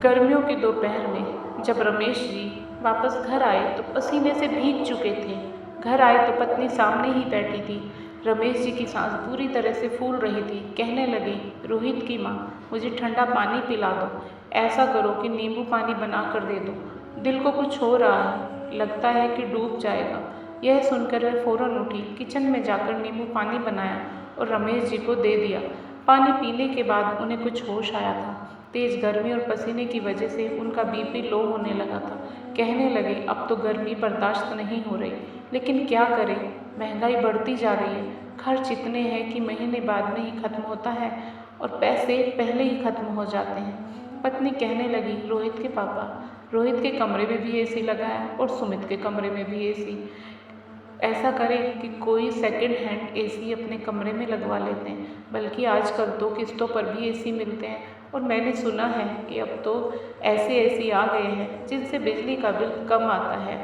गर्मियों के दोपहर में जब रमेश जी वापस घर आए तो पसीने से भीग चुके थे। घर आए तो पत्नी सामने ही बैठी थी। रमेश जी की सांस पूरी तरह से फूल रही थी। कहने लगे, रोहित की माँ, मुझे ठंडा पानी पिला दो। ऐसा करो कि नींबू पानी बना कर दे दो। दिल को कुछ हो रहा है, लगता है कि डूब जाएगा। यह सुनकर वह फौरन उठी, किचन में जाकर नींबू पानी बनाया और रमेश जी को दे दिया। पानी पीने के बाद उन्हें कुछ होश आया था। तेज गर्मी और पसीने की वजह से उनका बीपी लो होने लगा था। कहने लगे, अब तो गर्मी बर्दाश्त नहीं हो रही, लेकिन क्या करें, महंगाई बढ़ती जा रही है। खर्च इतने हैं कि महीने बाद में ही खत्म होता है और पैसे पहले ही खत्म हो जाते हैं। पत्नी कहने लगी, रोहित के पापा, रोहित के कमरे में भी एसी लगा है और सुमित के कमरे में भी एसी। ऐसा करें कि कोई सेकंड हैंड एसी अपने कमरे में लगवा लेते हैं। बल्कि आजकल तो किस्तों पर भी एसी मिलते हैं और मैंने सुना है कि अब तो ऐसे एसी आ गए हैं जिनसे बिजली का बिल कम आता है।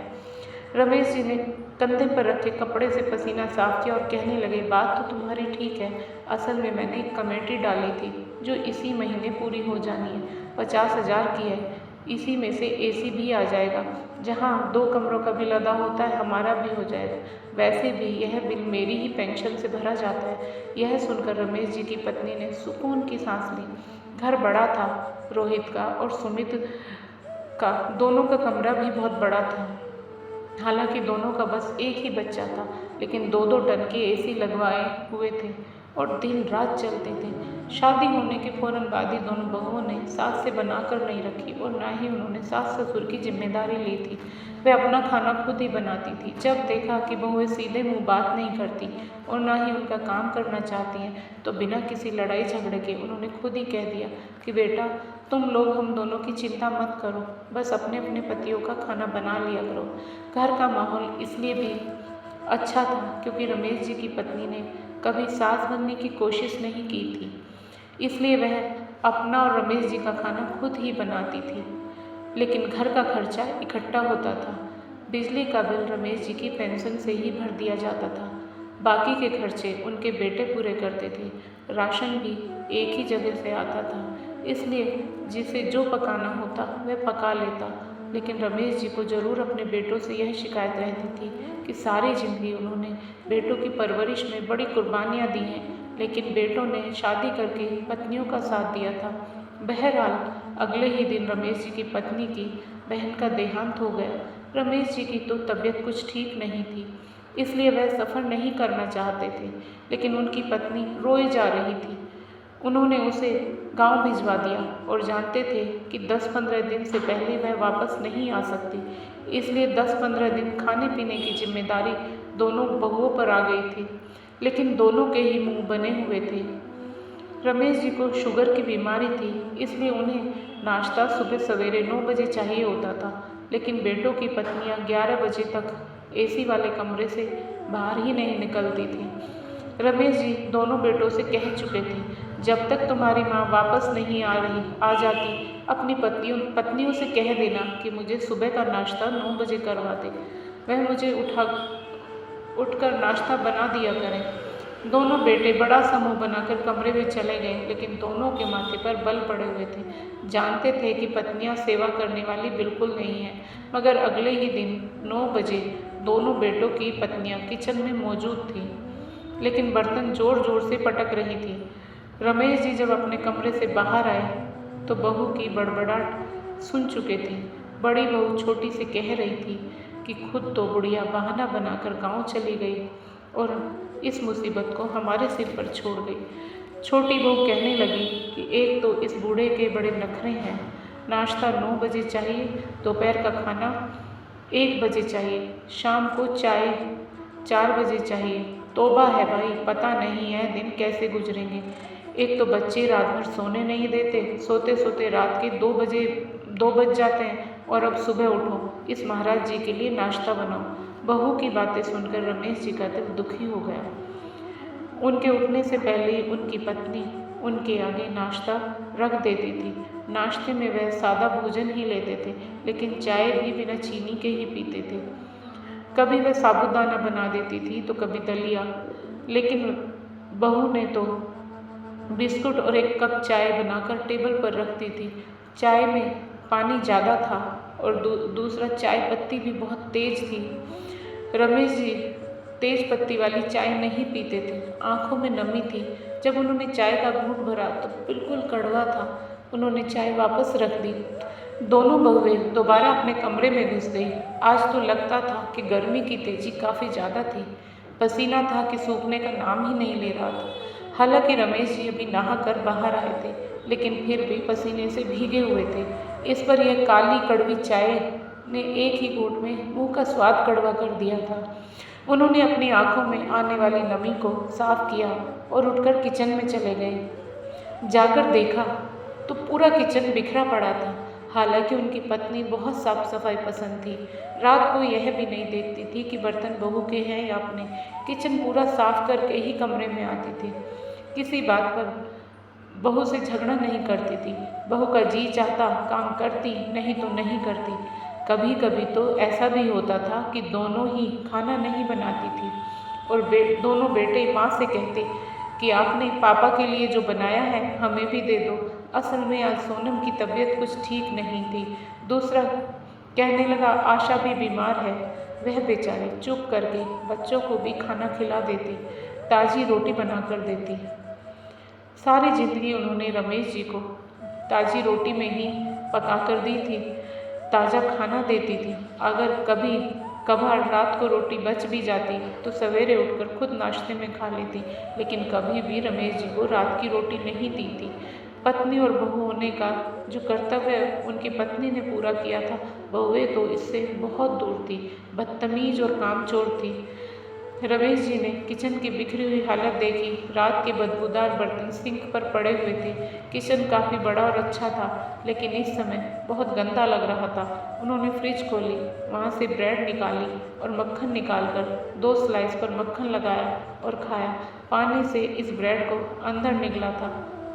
रमेश जी ने कंधे पर रखे कपड़े से पसीना साफ किया और कहने लगे, बात तो तुम्हारी ठीक है। असल में मैंने एक कमेटी डाली थी जो इसी महीने पूरी हो जानी है। 50,000 की है। इसी में से एसी भी आ जाएगा। जहाँ 2 कमरों का बिल अदा होता है, हमारा भी हो जाएगा। वैसे भी यह बिल मेरी ही पेंशन से भरा जाता है। यह सुनकर रमेश जी की पत्नी ने सुकून की सांस ली। घर बड़ा था, रोहित का और सुमित का, दोनों का कमरा भी बहुत बड़ा था। हालांकि दोनों का बस एक ही बच्चा था, लेकिन 2-2 टन के एसी लगवाए हुए थे और दिन रात चलते थे। शादी होने के फौरन बाद ही दोनों बहुओं ने सास से बनाकर नहीं रखी और ना ही उन्होंने सास ससुर की जिम्मेदारी ली थी। वे अपना खाना खुद ही बनाती थी। जब देखा कि बहुएं सीधे मुंह बात नहीं करती और ना ही उनका काम करना चाहती हैं, तो बिना किसी लड़ाई झगड़े के उन्होंने खुद ही कह दिया कि बेटा, तुम लोग हम दोनों की चिंता मत करो, बस अपने अपने पतियों का खाना बना लिया करो। घर का माहौल इसलिए भी अच्छा था क्योंकि रमेश जी की पत्नी ने कभी सास बनने की कोशिश नहीं की थी। इसलिए वह अपना और रमेश जी का खाना खुद ही बनाती थी। लेकिन घर का खर्चा इकट्ठा होता था। बिजली का बिल रमेश जी की पेंशन से ही भर दिया जाता था। बाकी के खर्चे उनके बेटे पूरे करते थे। राशन भी एक ही जगह से आता था, इसलिए जिसे जो पकाना होता वह पका लेता। लेकिन रमेश जी को ज़रूर अपने बेटों से यह शिकायत रहती थी कि सारी ज़िंदगी उन्होंने बेटों की परवरिश में बड़ी कुर्बानियाँ दी हैं, लेकिन बेटों ने शादी करके पत्नियों का साथ दिया था। बहरहाल अगले ही दिन रमेश जी की पत्नी की बहन का देहांत हो गया। रमेश जी की तो तबीयत कुछ ठीक नहीं थी, इसलिए वह सफ़र नहीं करना चाहते थे, लेकिन उनकी पत्नी रोए जा रही थी। उन्होंने उसे गांव भिजवा दिया और जानते थे कि 10-15 दिन से पहले वह वापस नहीं आ सकती। इसलिए 10-15 दिन खाने पीने की जिम्मेदारी दोनों बहुओं पर आ गई थी, लेकिन दोनों के ही मुंह बने हुए थे। रमेश जी को शुगर की बीमारी थी, इसलिए उन्हें नाश्ता सुबह सवेरे 9 बजे चाहिए होता था, लेकिन बेटों की पत्नियां 11 बजे तक एसी वाले कमरे से बाहर ही नहीं निकलती थी। रमेश जी दोनों बेटों से कह चुके थे, जब तक तुम्हारी माँ वापस नहीं आ जाती, अपनी पत्नियों से कह देना कि मुझे सुबह का नाश्ता 9 बजे करवा दे। वह मुझे उठकर नाश्ता बना दिया करें। दोनों बेटे बड़ा समूह बनाकर कमरे में चले गए, लेकिन दोनों के माथे पर बल पड़े हुए थे। जानते थे कि पत्नियां सेवा करने वाली बिल्कुल नहीं हैं, मगर अगले ही दिन 9 बजे दोनों बेटों की पत्नियां किचन में मौजूद थीं, लेकिन बर्तन जोर जोर से पटक रही थी। रमेश जी जब अपने कमरे से बाहर आए तो बहू की बड़बड़ाहट सुन चुके थे। बड़ी बहू छोटी से कह रही थी कि खुद तो बुढ़िया बहाना बनाकर गांव चली गई और इस मुसीबत को हमारे सिर पर छोड़ गई। छोटी बहू कहने लगी कि एक तो इस बूढ़े के बड़े नखरे हैं, नाश्ता 9 बजे चाहिए, दोपहर का खाना 1 बजे चाहिए, शाम को चाय 4 बजे चाहिए। तौबा है भाई, पता नहीं है दिन कैसे गुजरेंगे। एक तो बच्चे रात भर सोने नहीं देते, सोते सोते रात के 2 बज जाते हैं और अब सुबह उठो, इस महाराज जी के लिए नाश्ता बनाओ। बहू की बातें सुनकर रमेश जी का दिल दुखी हो गया। उनके उठने से पहले ही उनकी पत्नी उनके आगे नाश्ता रख देती थी। नाश्ते में वह सादा भोजन ही लेते थे, लेकिन चाय भी बिना चीनी के ही पीते थे। कभी वह साबूदाना बना देती थी तो कभी दलिया, लेकिन बहू ने तो बिस्कुट और 1 कप चाय बनाकर टेबल पर रखती थी। चाय में पानी ज़्यादा था और दूसरा चाय पत्ती भी बहुत तेज थी। रमेश जी तेज पत्ती वाली चाय नहीं पीते थे। आंखों में नमी थी। जब उन्होंने चाय का घूंट भरा तो बिल्कुल कड़वा था। उन्होंने चाय वापस रख दी। दोनों बहुएं दोबारा अपने कमरे में घुस गई। आज तो लगता था कि गर्मी की तेजी काफ़ी ज़्यादा थी। पसीना था कि सूखने का नाम ही नहीं ले रहा था। हालांकि रमेश जी अभी नहाकर बाहर आए थे, लेकिन फिर भी पसीने से भीगे हुए थे। इस पर यह काली कड़वी चाय ने एक ही घूंट में मुंह का स्वाद कड़वा कर दिया था। उन्होंने अपनी आंखों में आने वाली नमी को साफ किया और उठकर किचन में चले गए। जाकर देखा तो पूरा किचन बिखरा पड़ा था। हालांकि उनकी पत्नी बहुत साफ सफाई पसंद थी। रात को यह भी नहीं देखती थी कि बर्तन बहू के हैं या अपने। किचन पूरा साफ करके ही कमरे में आती थी। किसी बात पर बहू से झगड़ा नहीं करती थी। बहू का जी चाहता काम करती, नहीं तो नहीं करती। कभी कभी तो ऐसा भी होता था कि दोनों ही खाना नहीं बनाती थी और दोनों बेटे माँ से कहते कि आपने पापा के लिए जो बनाया है हमें भी दे दो। असल में आज सोनम की तबीयत कुछ ठीक नहीं थी। दूसरा कहने लगा आशा भी बीमार है। वह बेचारी चुप कर गई। बच्चों को भी खाना खिला देती, ताज़ी रोटी बना कर देती। सारी जिंदगी उन्होंने रमेश जी को ताज़ी रोटी में ही पका कर दी थी, ताज़ा खाना देती थी। अगर कभी कभार रात को रोटी बच भी जाती तो सवेरे उठकर खुद नाश्ते में खा लेती, लेकिन कभी भी रमेश जी को रात की रोटी नहीं दी थी। पत्नी और बहू होने का जो कर्तव्य उनकी पत्नी ने पूरा किया था, बहुएं तो इससे बहुत दूर थी, बदतमीज और कामचोर थी। रमेश जी ने किचन की बिखरी हुई हालत देखी। रात के बदबूदार बर्तन सिंक पर पड़े हुए थे। किचन काफ़ी बड़ा और अच्छा था, लेकिन इस समय बहुत गंदा लग रहा था। उन्होंने फ्रिज खोली, वहाँ से ब्रेड निकाली और मक्खन निकालकर 2 स्लाइस पर मक्खन लगाया और खाया। पानी से इस ब्रेड को अंदर निगला था।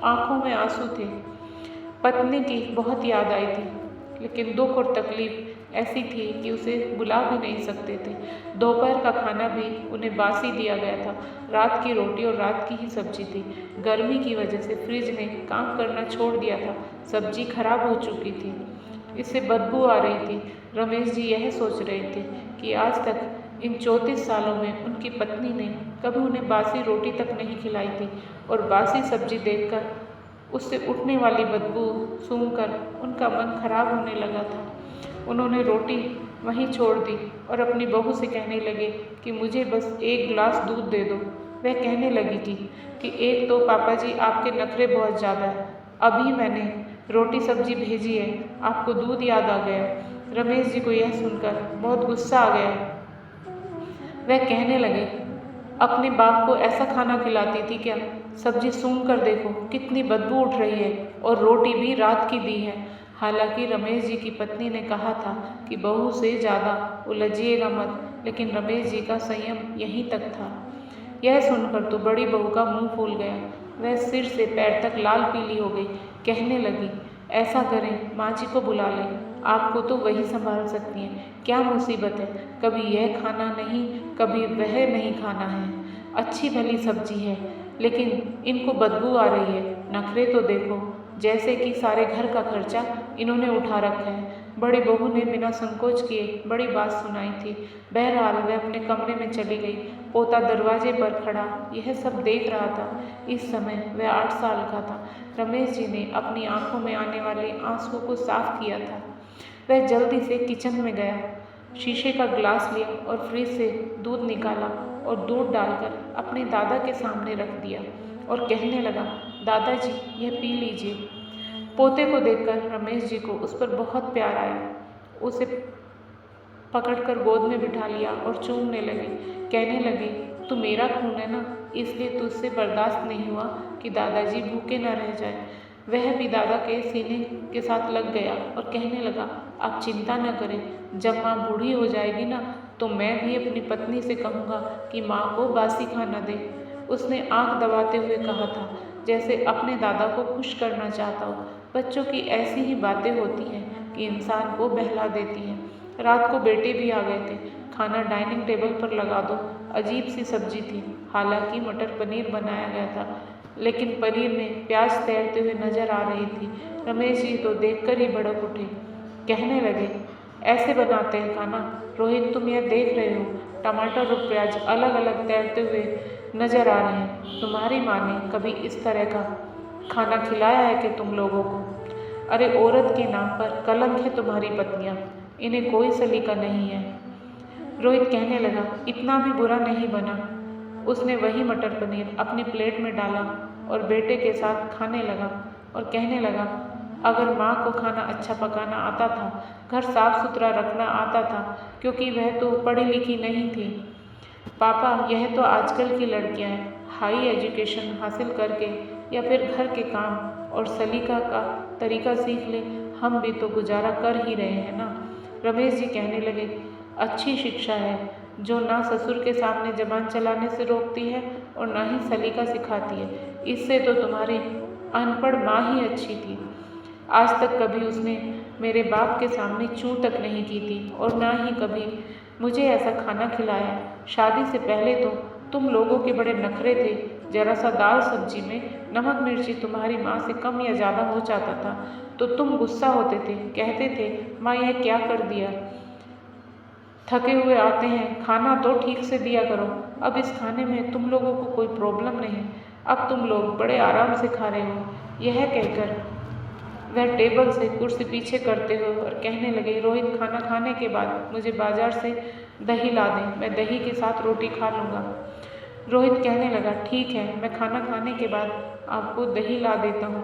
आंखों में आंसू थे। पत्नी की बहुत याद आई थी, लेकिन दुख और तकलीफ ऐसी थी कि उसे बुला भी नहीं सकते थे। दोपहर का खाना भी उन्हें बासी दिया गया था। रात की रोटी और रात की ही सब्जी थी। गर्मी की वजह से फ्रिज ने काम करना छोड़ दिया था। सब्जी खराब हो चुकी थी, इससे बदबू आ रही थी। रमेश जी यह सोच रहे थे कि आज तक इन 34 सालों में उनकी पत्नी ने कभी उन्हें बासी रोटी तक नहीं खिलाई थी और बासी सब्जी देखकर उससे उठने वाली बदबू सूंघकर उनका मन खराब होने लगा था। उन्होंने रोटी वहीं छोड़ दी और अपनी बहू से कहने लगे कि मुझे बस 1 गिलास दूध दे दो। वह कहने लगी कि एक तो पापा जी आपके नखरे बहुत ज़्यादा है। अभी मैंने रोटी सब्जी भेजी है, आपको दूध याद आ गया। रमेश जी को यह सुनकर बहुत गुस्सा आ गया। वह कहने लगे अपने बाप को ऐसा खाना खिलाती थी क्या? सब्जी सूंघ कर देखो कितनी बदबू उठ रही है और रोटी भी रात की दी है। हालांकि रमेश जी की पत्नी ने कहा था कि बहू से ज़्यादा उलझिएगा मत, लेकिन रमेश जी का संयम यहीं तक था। यह सुनकर तो बड़ी बहू का मुंह फूल गया। वह सिर से पैर तक लाल पीली हो गई। कहने लगी ऐसा करें, माँ जी को बुला लें, आपको तो वही संभाल सकती हैं। क्या मुसीबत है, कभी यह खाना नहीं, कभी वह नहीं खाना है। अच्छी भली सब्जी है, लेकिन इनको बदबू आ रही है। नखरे तो देखो, जैसे कि सारे घर का खर्चा इन्होंने उठा रखा है। बड़ी बहू ने बिना संकोच किए बड़ी बात सुनाई थी। बहरहाल वह अपने कमरे में चली गई। पोता दरवाजे पर खड़ा यह सब देख रहा था। इस समय वह 8 साल का था। रमेश जी ने अपनी आंखों में आने वाले आंसुओं को साफ किया था। वह जल्दी से किचन में गया, शीशे का गिलास लिया और फ्रिज से दूध निकाला और दूध डालकर अपने दादा के सामने रख दिया और कहने लगा दादाजी यह पी लीजिए। पोते को देखकर रमेश जी को उस पर बहुत प्यार आया। उसे पकड़कर गोद में बिठा लिया और चूमने लगे। कहने लगे तू मेरा खून है ना, इसलिए तुझसे बर्दाश्त नहीं हुआ कि दादाजी भूखे न रह जाए। वह भी दादा के सीने के साथ लग गया और कहने लगा आप चिंता न करें, जब माँ बूढ़ी हो जाएगी ना तो मैं भी अपनी पत्नी से कहूँगा कि माँ को बासी खाना दे। उसने आंख दबाते हुए कहा था, जैसे अपने दादा को खुश करना चाहता हो। बच्चों की ऐसी ही बातें होती हैं कि इंसान को बहला देती हैं। रात को बेटे भी आ गए थे। खाना डाइनिंग टेबल पर लगा दो। अजीब सी सब्जी थी, हालांकि मटर पनीर बनाया गया था, लेकिन पनीर में प्याज तैरते हुए नजर आ रही थी। रमेश जी तो देखकर ही भड़क उठे। कहने लगे, ऐसे बनाते हैं खाना? रोहित, तुम यह देख रहे हो, टमाटर और प्याज अलग अलग तैरते हुए नजर आ रहे हैं। तुम्हारी माँ ने कभी इस तरह का खाना खिलाया है कि तुम लोगों को? अरे, औरत के नाम पर कलंक है तुम्हारी पत्नियाँ, इन्हें कोई सलीका नहीं है। रोहित कहने लगा, इतना भी बुरा नहीं बना। उसने वही मटर पनीर अपनी प्लेट में डाला और बेटे के साथ खाने लगा और कहने लगा, अगर माँ को खाना अच्छा पकाना आता था, घर साफ सुथरा रखना आता था, क्योंकि वह तो पढ़ी लिखी नहीं थी। पापा, यह तो आजकल की लड़कियां हैं, हाई एजुकेशन हासिल करके या फिर घर के काम और सलीका का तरीका सीख ले। हम भी तो गुजारा कर ही रहे हैं ना। रमेश जी कहने लगे, अच्छी शिक्षा है जो ना ससुर के सामने जबान चलाने से रोकती है और ना ही सलीका सिखाती है। इससे तो तुम्हारी अनपढ़ माँ ही अच्छी थी। आज तक कभी उसने मेरे बाप के सामने चूं तक नहीं की थी और ना ही कभी मुझे ऐसा खाना खिलाया। शादी से पहले तो तुम लोगों के बड़े नखरे थे। जरा सा दाल सब्जी में नमक मिर्ची तुम्हारी माँ से कम या ज़्यादा हो जाता था तो तुम गुस्सा होते थे, कहते थे, माँ यह क्या कर दिया, थके हुए आते हैं, खाना तो ठीक से दिया करो। अब इस खाने में तुम लोगों को कोई प्रॉब्लम नहीं, अब तुम लोग बड़े आराम से खा रहे हो। यह कहकर वह टेबल से कुर्सी पीछे करते हुए और कहने लगे, रोहित, खाना खाने के बाद मुझे बाजार से दही ला दें, मैं दही के साथ रोटी खा लूँगा। रोहित कहने लगा, ठीक है, मैं खाना खाने के बाद आपको दही ला देता हूँ,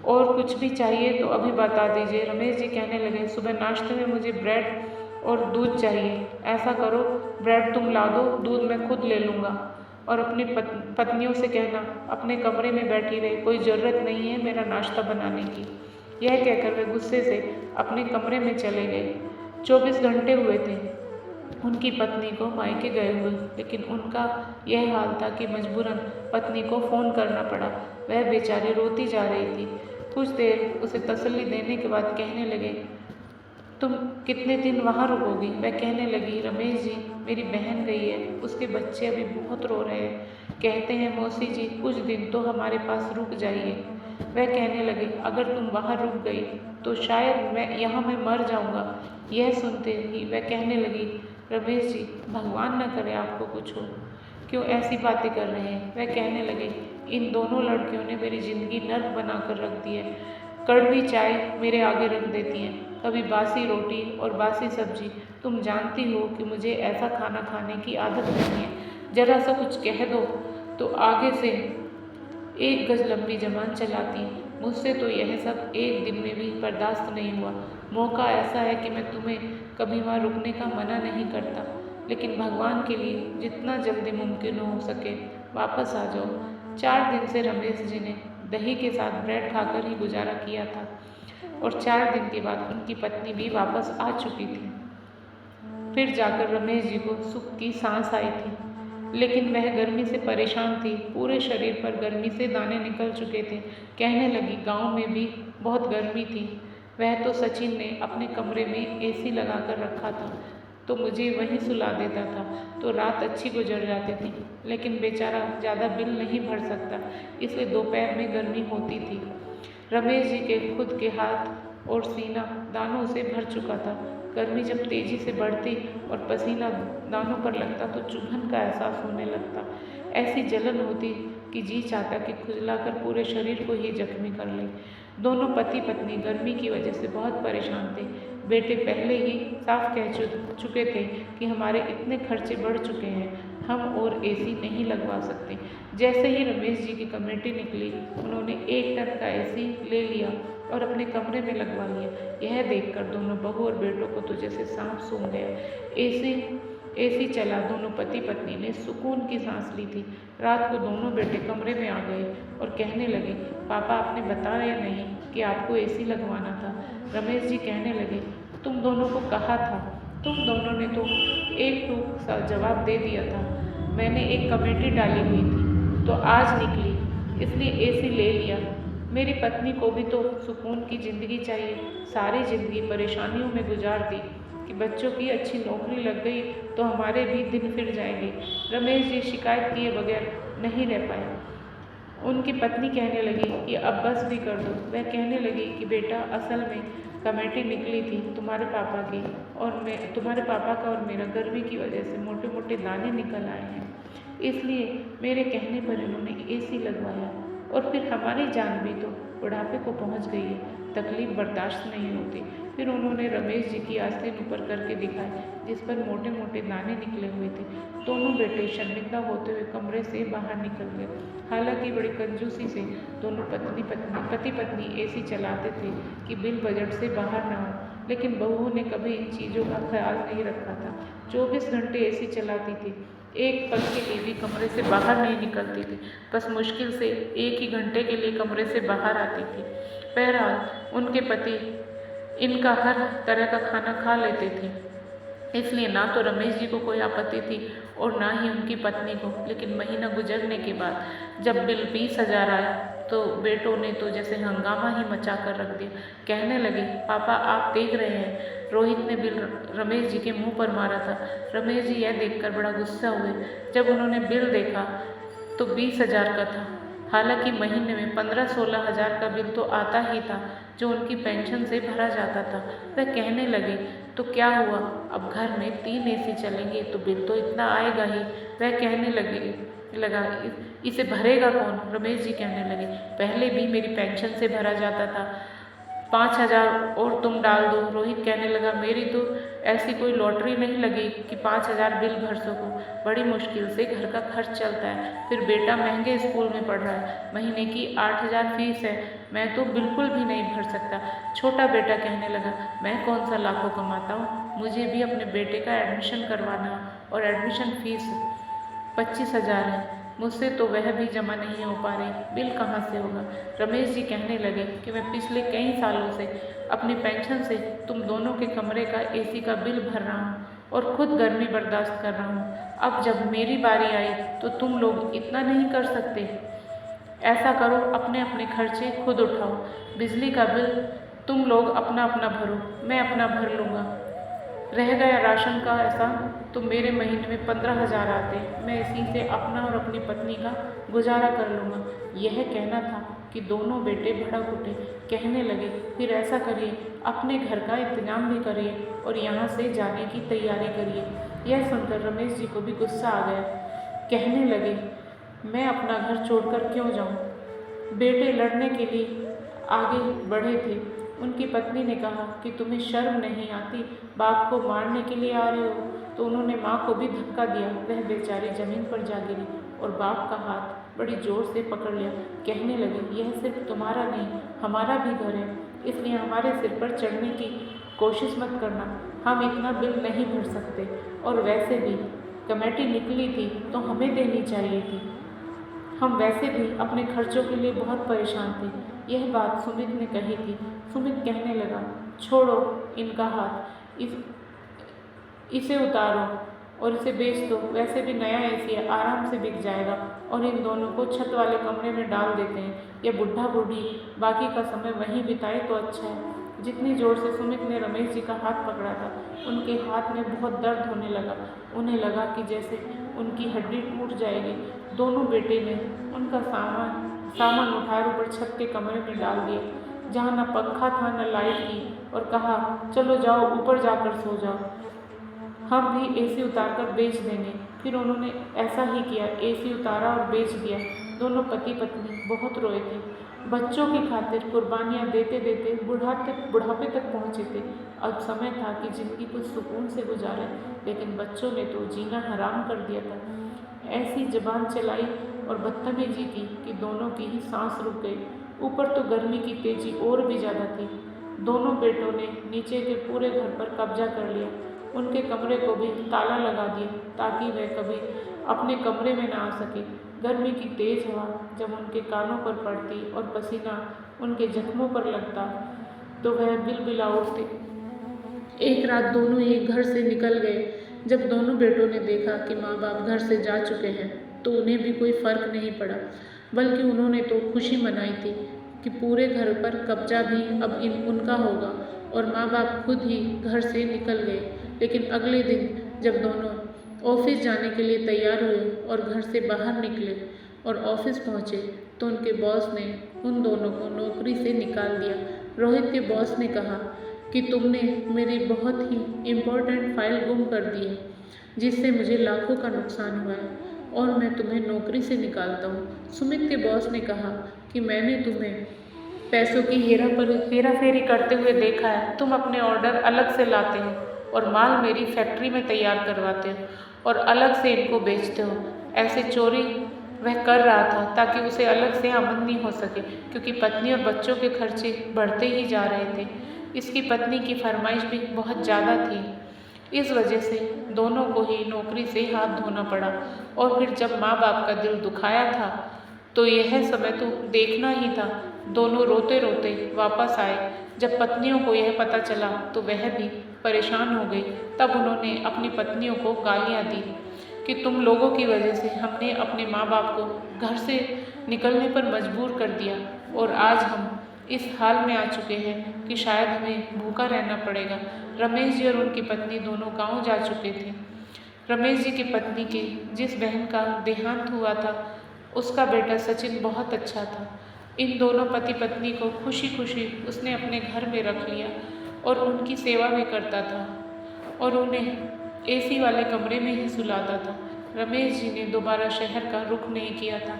और कुछ भी चाहिए तो अभी बता दीजिए। रमेश जी कहने लगे, सुबह नाश्ते में मुझे ब्रेड और दूध चाहिए। ऐसा करो, ब्रेड तुम ला दो, दूध मैं खुद ले लूँगा, और अपनी पत्नियों से कहना अपने कमरे में बैठी रहे, कोई ज़रूरत नहीं है मेरा नाश्ता बनाने की। यह कहकर वे गुस्से से अपने कमरे में चले गए। 24 घंटे हुए थे उनकी पत्नी को मायके गए हुए, लेकिन उनका यह हाल था कि मजबूरन पत्नी को फ़ोन करना पड़ा। वह बेचारी रोती जा रही थी। कुछ देर उसे तसल्ली देने के बाद कहने लगे, तुम कितने दिन वहाँ रुकोगी? वह कहने लगी, रमेश जी, मेरी बहन गई है, उसके बच्चे अभी बहुत रो रहे हैं, कहते हैं मौसी जी कुछ दिन तो हमारे पास रुक जाइए। वह कहने लगे, अगर तुम वहाँ रुक गई तो शायद मैं मर जाऊँगा। यह सुनते ही वह कहने लगी, रमेश जी, भगवान न करे आपको कुछ हो, क्यों ऐसी बातें कर रहे हैं? वह कहने लगे, इन दोनों लड़कियों ने मेरी ज़िंदगी नर्क बना कर रख दी है। कड़वी चाय मेरे आगे रख देती हैं, कभी बासी रोटी और बासी सब्जी। तुम जानती हो कि मुझे ऐसा खाना खाने की आदत नहीं है। जरा सा कुछ कह दो तो आगे से 1 गज लंबी जबान चलाती। मुझसे तो यह सब एक दिन में भी बर्दाश्त नहीं हुआ। मौका ऐसा है कि मैं तुम्हें कभी वहाँ रुकने का मना नहीं करता, लेकिन भगवान के लिए जितना जल्दी मुमकिन हो सके वापस आ जाओ। 4 दिन से रमेश जी ने दही के साथ ब्रेड खाकर ही गुजारा किया था, और 4 दिन के बाद उनकी पत्नी भी वापस आ चुकी थी। फिर जाकर रमेश जी को सुख की सांस आई थी, लेकिन वह गर्मी से परेशान थी। पूरे शरीर पर गर्मी से दाने निकल चुके थे। कहने लगी, गांव में भी बहुत गर्मी थी। वह तो सचिन ने अपने कमरे में एसी लगा कर रखा था, तो मुझे वहीं सुला देता था, तो रात अच्छी गुजर जाती थी। लेकिन बेचारा ज़्यादा बिल नहीं भर सकता, इसलिए दोपहर में गर्मी होती थी। रमेश जी के खुद के हाथ और सीना दानों से भर चुका था। गर्मी जब तेजी से बढ़ती और पसीना दानों पर लगता तो चुभन का एहसास होने लगता। ऐसी जलन होती कि जी चाहता कि खुजलाकर पूरे शरीर को ही जख्मी कर ले। दोनों पति पत्नी गर्मी की वजह से बहुत परेशान थे। बेटे पहले ही साफ कह चुके थे कि हमारे इतने खर्चे बढ़ चुके हैं, हम और एसी नहीं लगवा सकते। जैसे ही रमेश जी की कमेटी निकली, उन्होंने 1 टन का एसी ले लिया और अपने कमरे में लगवा लिया। यह देखकर दोनों बहू और बेटों को तो जैसे सांप सूंघ गया। एसी चला, दोनों पति पत्नी ने सुकून की सांस ली थी। रात को दोनों बेटे कमरे में आ गए और कहने लगे, पापा आपने बताया नहीं कि आपको एसी लगवाना था। रमेश जी कहने लगे, तुम दोनों को कहा था, तुम दोनों ने तो एक टूक सा जवाब दे दिया था। मैंने एक कमेटी डाली हुई थी तो आज निकली, इसलिए एसी ले लिया। मेरी पत्नी को भी तो सुकून की ज़िंदगी चाहिए। सारी ज़िंदगी परेशानियों में गुजार दी कि बच्चों की अच्छी नौकरी लग गई तो हमारे भी दिन फिर जाएंगे। रमेश जी शिकायत किए बगैर नहीं रह पाए। उनकी पत्नी कहने लगी कि अब बस भी कर दो। वह कहने लगी कि बेटा, असल में कमेटी निकली थी तुम्हारे पापा की तुम्हारे पापा का और मेरा गर्मी की वजह से मोटे मोटे दाने निकल आए हैं, इसलिए मेरे कहने पर इन्होंने एसी लगवाया। और फिर हमारी जान भी तो बुढ़ापे को पहुंच गई है, तकलीफ बर्दाश्त नहीं होती। फिर उन्होंने रमेश जी की आस्तीन ऊपर करके दिखाई, जिस पर मोटे मोटे दाने निकले हुए थे। दोनों बेटे शर्मिंदा होते हुए कमरे से बाहर निकल गए। हालांकि बड़ी कंजूसी से दोनों पति पत्नी एसी चलाते थे कि बिल बजट से बाहर न हो, लेकिन बहुओं ने कभी इन चीज़ों का ख्याल नहीं रखा था। 24 घंटे एसी चलाती थी, एक पल के लिए भी कमरे से बाहर नहीं निकलती थी, बस मुश्किल से 1 ही घंटे के लिए कमरे से बाहर आती थी। बहरहाल उनके पति इनका हर तरह का खाना खा लेते थे, इसलिए ना तो रमेश जी को कोई आपत्ति थी और ना ही उनकी पत्नी को। लेकिन महीना गुजरने के बाद जब बिल 20,000 आया तो बेटों ने तो जैसे हंगामा ही मचा कर रख दिया। कहने लगे, पापा आप देख रहे हैं, रोहित ने बिल रमेश जी के मुंह पर मारा था। रमेश जी यह देखकर बड़ा गुस्सा हुए। जब उन्होंने बिल देखा तो 20,000 का था। हालांकि महीने में 15-16 हज़ार का बिल तो आता ही था, जो उनकी पेंशन से भरा जाता था। वह कहने लगे, तो क्या हुआ, अब घर में 3 एसी चलेंगे तो बिल तो इतना आएगा ही। वह कहने लगा, इसे भरेगा कौन? रमेश जी कहने लगे, पहले भी मेरी पेंशन से भरा जाता था, 5,000 और तुम डाल दो। रोहित कहने लगा, मेरी तो ऐसी कोई लॉटरी नहीं लगी कि 5,000 बिल भर सकूं, बड़ी मुश्किल से घर का खर्च चलता है। फिर बेटा महंगे स्कूल में पढ़ रहा है, महीने की 8,000 फीस है, मैं तो बिल्कुल भी नहीं भर सकता। छोटा बेटा कहने लगा, मैं कौन सा लाखों कमाता हूँ, मुझे भी अपने बेटे का एडमिशन करवाना और एडमिशन फीस 25,000 है, मुझसे तो वह भी जमा नहीं हो पा रही, बिल कहाँ से होगा। रमेश जी कहने लगे कि मैं पिछले कई सालों से अपनी पेंशन से तुम दोनों के कमरे का एसी का बिल भर रहा हूँ और खुद गर्मी बर्दाश्त कर रहा हूँ। अब जब मेरी बारी आई तो तुम लोग इतना नहीं कर सकते। ऐसा करो, अपने अपने खर्चे खुद उठाओ, बिजली का बिल तुम लोग अपना अपना भरो, मैं अपना भर लूँगा। रह गया राशन का ऐसा तो मेरे महीने में 15,000 आते, मैं इसी से अपना और अपनी पत्नी का गुजारा कर लूँगा। यह कहना था कि दोनों बेटे भड़क उठे। कहने लगे, फिर ऐसा करिए, अपने घर का इंतजाम भी करिए और यहाँ से जाने की तैयारी करिए। यह सुनकर रमेश जी को भी गुस्सा आ गया। कहने लगे, मैं अपना घर छोड़कर क्यों जाऊँ? बेटे लड़ने के लिए आगे बढ़े थे। उनकी पत्नी ने कहा कि तुम्हें शर्म नहीं आती, बाप को मारने के लिए आ रहे हो। तो उन्होंने माँ को भी धक्का दिया, वह बेचारी जमीन पर जा गिरी और बाप का हाथ बड़ी जोर से पकड़ लिया। कहने लगे, यह सिर्फ तुम्हारा नहीं, हमारा भी घर है, इसलिए हमारे सिर पर चढ़ने की कोशिश मत करना, हम इतना बिल नहीं भर सकते, और वैसे भी कमेटी निकली थी तो हमें देनी चाहिए थी, हम वैसे भी अपने खर्चों के लिए बहुत परेशान थे। यह बात सुमित ने कही थी। सुमित कहने लगा, छोड़ो इनका हाथ, इसे उतारो और इसे बेच दो, वैसे भी नया एसी है, आराम से बिक जाएगा, और इन दोनों को छत वाले कमरे में डाल देते हैं, यह बुढ़ा बूढ़ी बाकी का समय वहीं बिताए तो अच्छा है। जितनी जोर से सुमित ने रमेश जी का हाथ पकड़ा था, उनके हाथ में बहुत दर्द होने लगा। उन्हें लगा कि जैसे उनकी हड्डी टूट जाएगी। दोनों बेटे ने उनका सामान उठाकर ऊपर छत के कमरे में डाल दिया, जहाँ न पंखा था न लाइट थी, और कहा, चलो जाओ ऊपर जाकर सो जाओ, हम भी एसी उतारकर बेच देंगे। फिर उन्होंने ऐसा ही किया, एसी उतारा और बेच दिया। दोनों पति पत्नी बहुत रोए थे, बच्चों की खातिर कुर्बानियाँ देते देते बुढ़ापे तक पहुँचे थे। अब समय था कि जिंदगी कुछ सुकून से गुजारे, लेकिन बच्चों ने तो जीना हराम कर दिया था। ऐसी जबान चलाई और बदतमीजी की कि दोनों की ही सांस रुक गई। ऊपर तो गर्मी की तेजी और भी ज़्यादा थी। दोनों बेटों ने नीचे के पूरे घर पर कब्जा कर लिया। उनके कमरे को भी ताला लगा दिया ताकि वह कभी अपने कमरे में ना आ सके। गर्मी की तेज हवा जब उनके कानों पर पड़ती और पसीना उनके जख्मों पर लगता तो वह बिलबिला उठते। एक रात दोनों एक घर से निकल गए। जब दोनों बेटों ने देखा कि माँ बाप घर से जा चुके हैं तो उन्हें भी कोई फर्क नहीं पड़ा, बल्कि उन्होंने तो खुशी मनाई थी कि पूरे घर पर कब्जा भी अब उनका होगा, और माँ बाप खुद ही घर से निकल गए। लेकिन अगले दिन जब दोनों ऑफिस जाने के लिए तैयार हुए और घर से बाहर निकले और ऑफिस पहुँचे तो उनके बॉस ने उन दोनों को नौकरी से निकाल दिया। रोहित के बॉस ने कहा कि तुमने मेरी बहुत ही इम्पोर्टेंट फाइल गुम कर दी है, जिससे मुझे लाखों का नुकसान हुआ है और मैं तुम्हें नौकरी से निकालता हूँ। सुमित के बॉस ने कहा कि मैंने तुम्हें पैसों की हेरा फेरी करते हुए देखा है। तुम अपने ऑर्डर अलग से लाते हो और माल मेरी फैक्ट्री में तैयार करवाते हो और अलग से इनको बेचते हो। ऐसे चोरी वह कर रहा था ताकि उसे अलग से आमदनी हो सके, क्योंकि पत्नी और बच्चों के खर्चे बढ़ते ही जा रहे थे। इसकी पत्नी की फरमाइश भी बहुत ज़्यादा थी। इस वजह से दोनों को ही नौकरी से हाथ धोना पड़ा। और फिर जब माँ बाप का दिल दुखाया था तो यह समय तो देखना ही था। दोनों रोते रोते वापस आए। जब पत्नियों को यह पता चला तो वह भी परेशान हो गई। तब उन्होंने अपनी पत्नियों को गालियाँ दी कि तुम लोगों की वजह से हमने अपने माँ बाप को घर से निकलने पर मजबूर कर दिया और आज हम इस हाल में आ चुके हैं कि शायद हमें भूखा रहना पड़ेगा। रमेश जी और उनकी पत्नी दोनों गाँव जा चुके थे। रमेश जी की पत्नी के जिस बहन का देहांत हुआ था, उसका बेटा सचिन बहुत अच्छा था। इन दोनों पति पत्नी को खुशी खुशी उसने अपने घर में रख लिया और उनकी सेवा भी करता था और उन्हें एसी वाले कमरे में ही सुलाता था। रमेश जी ने दोबारा शहर का रुख नहीं किया था,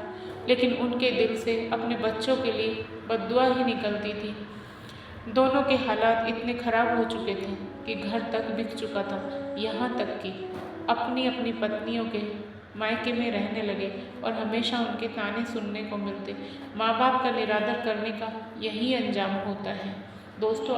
लेकिन उनके दिल से अपने बच्चों के लिए बद्दुआ ही निकलती थी। दोनों के हालात इतने खराब हो चुके थे कि घर तक बिक चुका था। यहाँ तक कि अपनी अपनी पत्नियों के मायके में रहने लगे और हमेशा उनके ताने सुनने को मिलते। माँ बाप का निरादर करने का यही अंजाम होता है। दोस्तों,